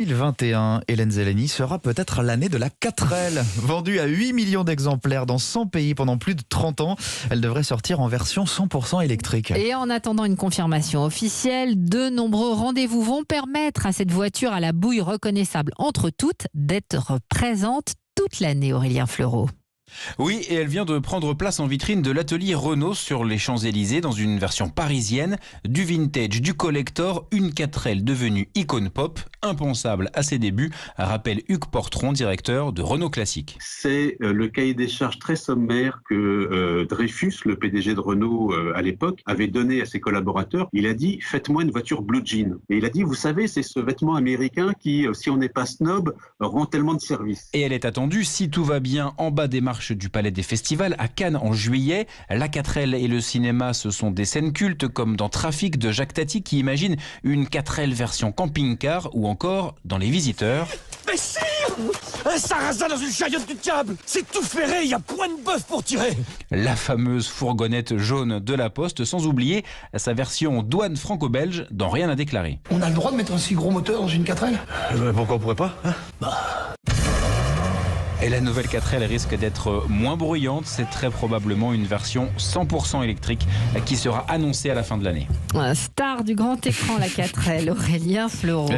2021, Hélène Zeleny sera peut-être l'année de la 4L. Vendue à 8 millions d'exemplaires dans 100 pays pendant plus de 30 ans, elle devrait sortir en version 100% électrique. Et en attendant une confirmation officielle, de nombreux rendez-vous vont permettre à cette voiture à la bouille reconnaissable entre toutes d'être présente toute l'année, Aurélien Fleureau. Oui, et elle vient de prendre place en vitrine de l'atelier Renault sur les Champs-Élysées dans une version parisienne, du vintage, du collector, une 4L devenue icône pop, impensable à ses débuts, rappelle Hugues Portron, directeur de Renault Classique. C'est le cahier des charges très sommaire que Dreyfus, le PDG de Renault à l'époque, avait donné à ses collaborateurs. Il a dit « faites-moi une voiture blue jean ». Et il a dit « vous savez, c'est ce vêtement américain qui, si on n'est pas snob, rend tellement de service ». Et elle est attendue, si tout va bien, en bas des marches du Palais des Festivals à Cannes en juillet. La 4L et le cinéma, ce sont des scènes cultes comme dans Trafic de Jacques Tati qui imagine une 4L version camping-car ou encore dans Les Visiteurs. Mais si un sarrasin dans une chariote du diable, c'est tout ferré, il y a point de bœuf pour tirer. La fameuse fourgonnette jaune de la Poste, sans oublier sa version douane franco-belge dans Rien à déclarer. On a le droit de mettre un si gros moteur dans une 4L ? Pourquoi on pourrait pas Et la nouvelle 4L risque d'être moins bruyante. C'est très probablement une version 100% électrique qui sera annoncée à la fin de l'année. Star du grand écran, la 4L, Aurélien Fleureau.